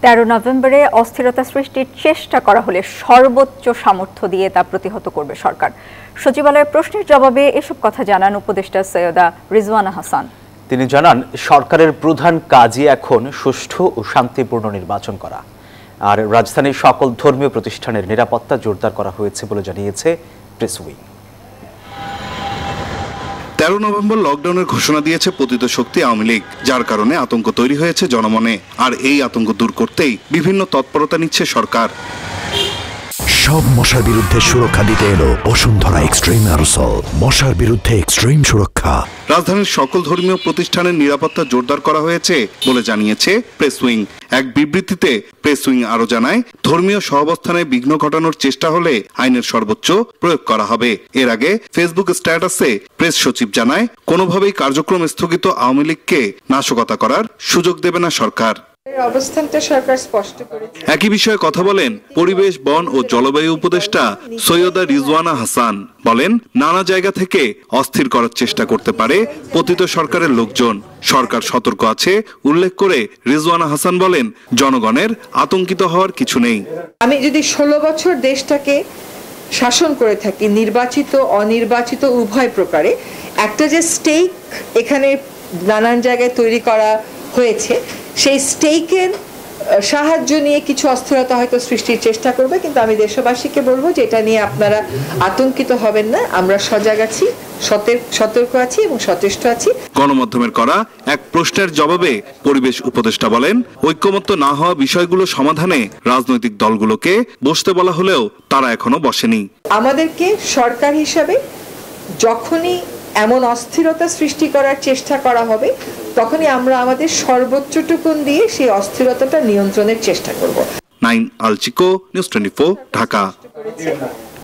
13 নভেম্বরে অস্থিরতা সৃষ্টির চেষ্টা করা হলে সর্বোচ্চ সামর্থ্য দিয়ে তা প্রতিহত করবে সরকার। সচিবালয়ের প্রশ্নের জবাবে এসব কথা জানান উপদেষ্টা সৈয়দা রিজওয়ানা হাসান। তিনি জানান, সরকারের প্রধান কাজই এখন সুষ্ঠু ও শান্তিপূর্ণ নির্বাচন করা। আর রাজধানীর সকল ধর্মীয় প্রতিষ্ঠানের নিরাপত্তা জোরদার করা হয়েছে বলে জানিয়েছে প্রেস উইং। 13 নভেম্বর লকডাউনের ঘোষণা দিয়েছে পতিত শক্তি আওয়ামী লীগ, যার কারণে আতঙ্ক তৈরি হয়েছে জনমনে। আর এই আতঙ্ক দূর করতেই বিভিন্ন তৎপরতা নিচ্ছে সরকার। সব মশার বিরুদ্ধে সুরক্ষা দিতে এলো বসুন্ধরা এক্সট্রিম অ্যারোসল, মশার বিরুদ্ধে এক্সট্রিম সুরক্ষা। রাজধানীর সকল ধর্মীয় প্রতিষ্ঠানের নিরাপত্তা জোরদার করা হয়েছে বলে জানিয়েছে প্রেস উইং। এক বিবৃতিতে প্রেস উইং আরো জানায়, ধর্মীয় সহাবস্থানে বিঘ্ন ঘটানোর চেষ্টা হলে আইনের সর্বোচ্চ প্রয়োগ করা হবে। এর আগে ফেসবুক স্ট্যাটাসে প্রেস সচিব জানায়, কোনোভাবেই কার্যক্রম স্থগিত আওয়ামী লীগকে নাশকতা করার সুযোগ দেবে না সরকার। একই বিষয়ে কথা বলেন পরিবেশ, বন ও জলবায়ু উপদেষ্টা সৈয়দা রিজওয়ানা হাসান। বলেন, নানা জায়গা থেকে অস্থির করার চেষ্টা করতে পারে পতিত সরকারের লোকজন। সরকার সতর্ক আছে উল্লেখ করে রিজওয়ানা হাসান বলেন, জনগণের আতঙ্কিত হওয়ার কিছু নেই। আমি যদি 16 বছর দেশটাকে শাসন করে থাকি, নির্বাচিত অনির্বাচিত উভয় প্রকারে, একটা যে স্টেক এখানে নানান জায়গায় তৈরি করা হয়েছে, সেই স্টেকের সাহায্য নিয়ে কিছু অস্থিরতা হয়তো সৃষ্টির চেষ্টা করবে, কিন্তু আমি দেশবাসীকে বলবো যে এটা নিয়ে আপনারা আতঙ্কিত হবেন না। আমরা সজাগ আছি, সতর্ক আছি এবং সচেষ্ট আছি। গণমাধ্যমের করা এক প্রশ্নের জবাবে পরিবেশ উপদেষ্টা বলেন, ঐক্যমত্য না হওয়া বিষয়গুলো সমাধানে রাজনৈতিক দলগুলোকে বসতে বলা হলেও তারা এখনো বসেনি। আমাদেরকে সরকার হিসাবে যখনই এমন অস্থিরতা সৃষ্টি করার চেষ্টা করা হবে, তখনই আমরা আমাদের সর্বোচ্চটুকুন দিয়ে সেই অস্থিরতাটা নিয়ন্ত্রণের চেষ্টা করব। নাইম আলচিকো, নিউজ 24, ঢাকা।